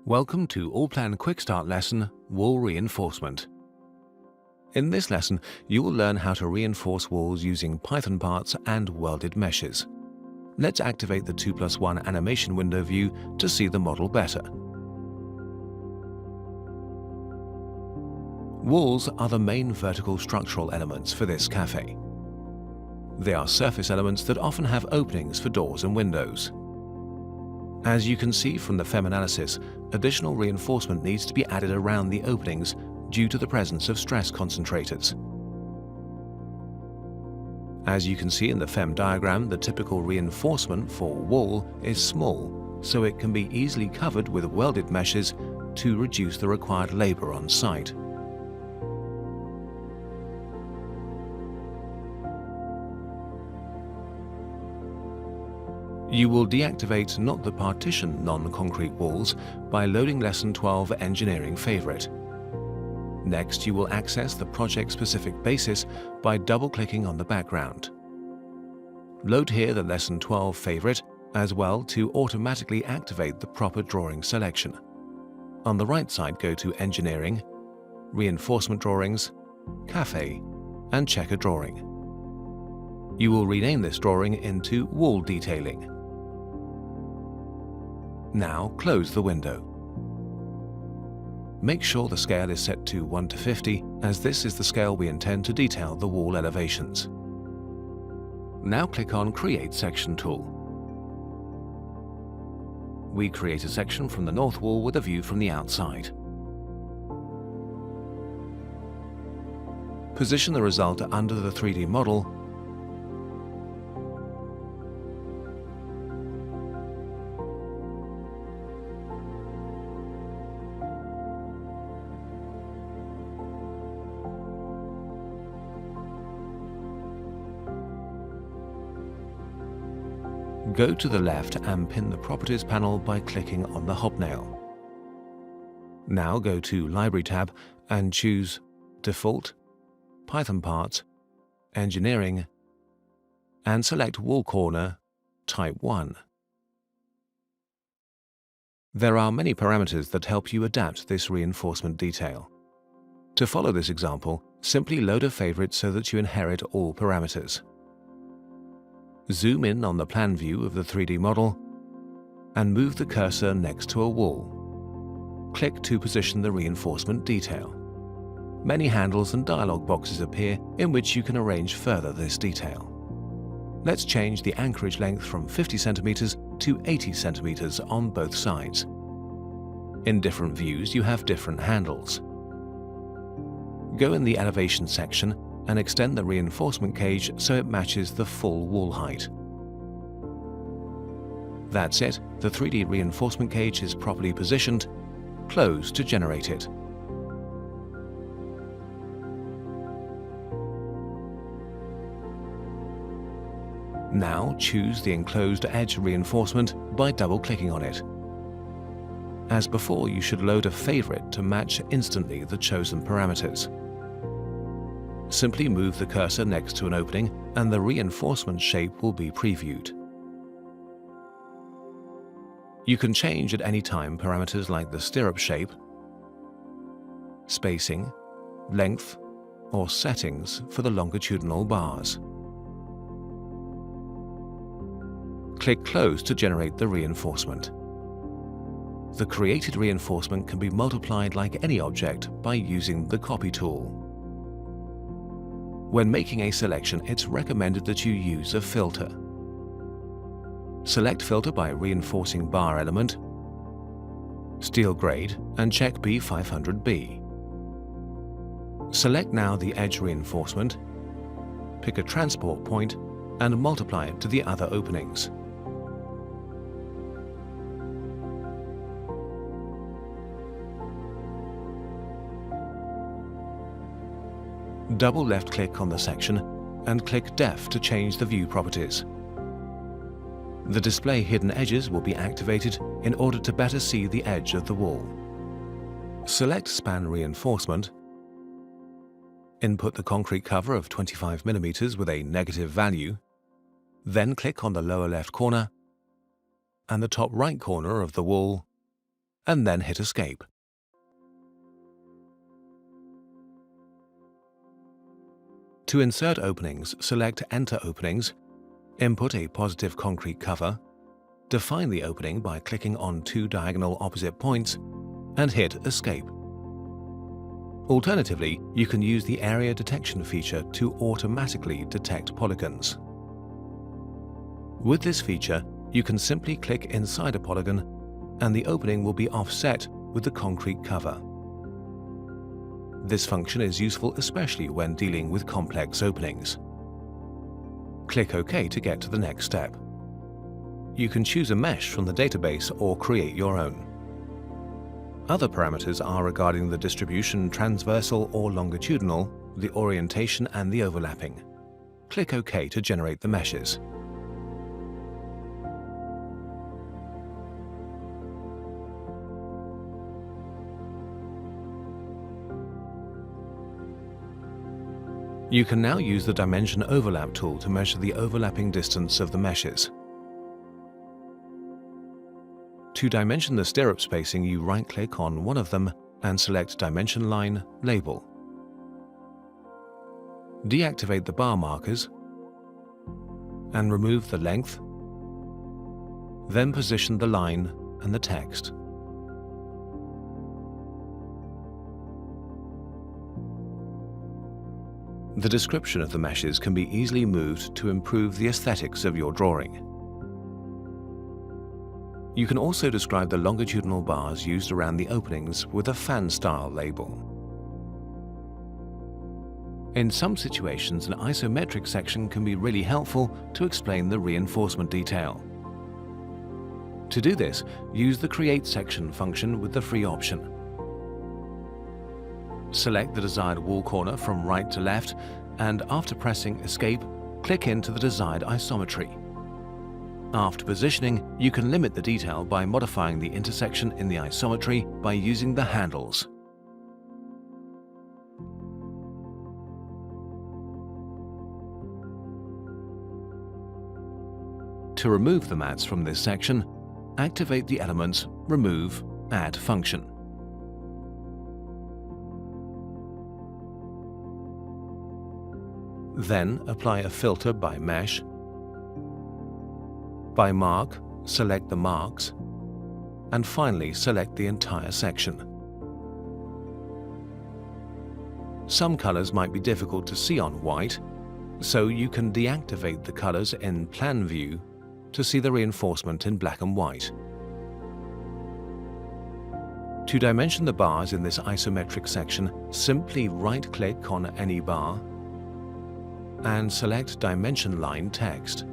Welcome to Allplan Quickstart lesson, Wall Reinforcement. In this lesson, you will learn how to reinforce walls using PythonParts and welded meshes. Let's activate the 2+1 animation window view to see the model better. Walls are the main vertical structural elements for this cafe. They are surface elements that often have openings for doors and windows. As you can see from the FEM analysis, additional reinforcement needs to be added around the openings due to the presence of stress concentrators. As you can see in the FEM diagram, the typical reinforcement for wall is small, so it can be easily covered with welded meshes to reduce the required labor on site. You will deactivate not the partition non-concrete walls by loading Lesson 12 Engineering Favorite. Next, you will access the project-specific basis by double-clicking on the background. Load here the Lesson 12 Favorite as well to automatically activate the proper drawing selection. On the right side, go to Engineering, Reinforcement Drawings, Cafe, and check a drawing. You will rename this drawing into Wall Detailing. Now close the window. Make sure the scale is set to 1:50, as this is the scale we intend to detail the wall elevations. Now click on Create Section tool. We create a section from the north wall with a view from the outside. Position the result under the 3D model Go to the left and pin the Properties panel by clicking on the hobnail. Now go to Library tab and choose Default, PythonParts, Engineering, and select Wall Corner, Type 1. There are many parameters that help you adapt this reinforcement detail. To follow this example, simply load a favorite so that you inherit all parameters. Zoom in on the plan view of the 3D model and move the cursor next to a wall. Click to position the reinforcement detail. Many handles and dialog boxes appear in which you can arrange further this detail. Let's change the anchorage length from 50 cm to 80 cm on both sides. In different views, you have different handles. Go in the elevation section and extend the reinforcement cage so it matches the full wall height. That's it, the 3D reinforcement cage is properly positioned. Close to generate it. Now choose the enclosed edge reinforcement by double-clicking on it. As before, you should load a favorite to match instantly the chosen parameters. Simply move the cursor next to an opening and the reinforcement shape will be previewed. You can change at any time parameters like the stirrup shape, spacing, length, or settings for the longitudinal bars. Click Close to generate the reinforcement. The created reinforcement can be multiplied like any object by using the Copy tool. When making a selection, it's recommended that you use a filter. Select Filter by reinforcing bar element, steel grade, and check B500B. Select now the edge reinforcement, pick a transport point, and multiply it to the other openings. Double left-click on the section and click Def to change the view properties. The display hidden edges will be activated in order to better see the edge of the wall. Select Span Reinforcement, input the concrete cover of 25 mm with a negative value, then click on the lower left corner and the top right corner of the wall and then hit Escape. To insert openings, select Enter Openings, input a positive concrete cover, define the opening by clicking on two diagonal opposite points, and hit Escape. Alternatively, you can use the Area Detection feature to automatically detect polygons. With this feature, you can simply click inside a polygon, and the opening will be offset with the concrete cover. This function is useful especially when dealing with complex openings. Click OK to get to the next step. You can choose a mesh from the database or create your own. Other parameters are regarding the distribution, transversal or longitudinal, the orientation and the overlapping. Click OK to generate the meshes. You can now use the Dimension Overlap tool to measure the overlapping distance of the meshes. To dimension the stirrup spacing, you right-click on one of them and select Dimension Line Label. Deactivate the bar markers and remove the length, then position the line and the text. The description of the meshes can be easily moved to improve the aesthetics of your drawing. You can also describe the longitudinal bars used around the openings with a fan-style label. In some situations, an isometric section can be really helpful to explain the reinforcement detail. To do this, use the Create Section function with the free option. Select the desired wall corner from right to left, and after pressing Escape, click into the desired isometry. After positioning, you can limit the detail by modifying the intersection in the isometry by using the handles. To remove the mats from this section, activate the Elements Remove Add function. Then apply a filter by mesh. By mark, select the marks, and finally select the entire section. Some colors might be difficult to see on white, so you can deactivate the colors in Plan View to see the reinforcement in black and white. To dimension the bars in this isometric section, simply right-click on any bar and select Dimension Line Text.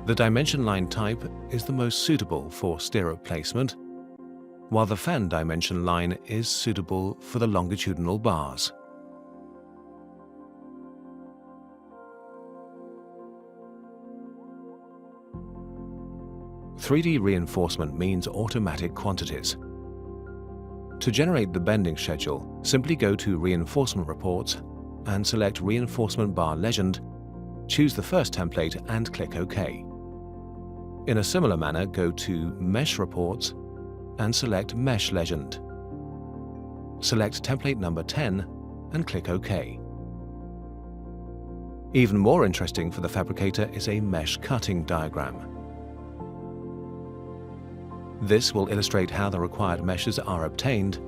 The dimension line type is the most suitable for stirrup placement, while the fan dimension line is suitable for the longitudinal bars. "3D reinforcement" means automatic quantities. To generate the bending schedule, simply go to Reinforcement Reports and select Reinforcement Bar Legend, choose the first template and click OK. In a similar manner, go to Mesh Reports and select Mesh Legend. Select template number 10 and click OK. Even more interesting for the fabricator is a mesh cutting diagram. This will illustrate how the required meshes are obtained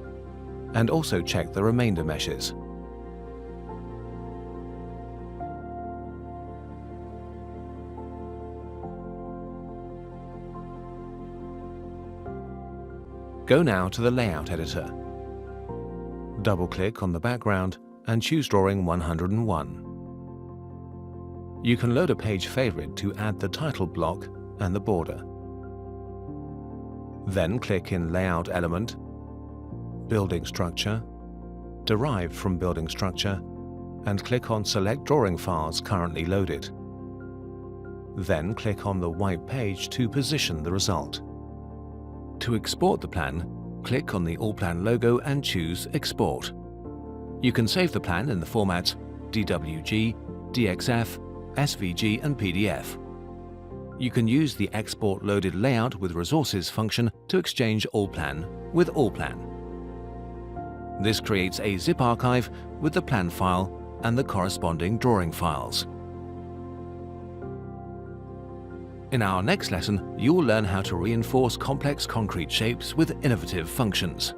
and also check the remainder meshes. Go now to the Layout Editor. Double-click on the background and choose Drawing 101. You can load a page favorite to add the title block and the border. Then click in Layout Element, Building Structure, Derived from Building Structure, and click on Select Drawing Files currently loaded. Then click on the white page to position the result. To export the plan, click on the Allplan logo and choose Export. You can save the plan in the formats DWG, DXF, SVG and PDF. You can use the Export Loaded Layout with Resources function to exchange Allplan with Allplan. This creates a zip archive with the plan file and the corresponding drawing files. In our next lesson, you will learn how to reinforce complex concrete shapes with innovative functions.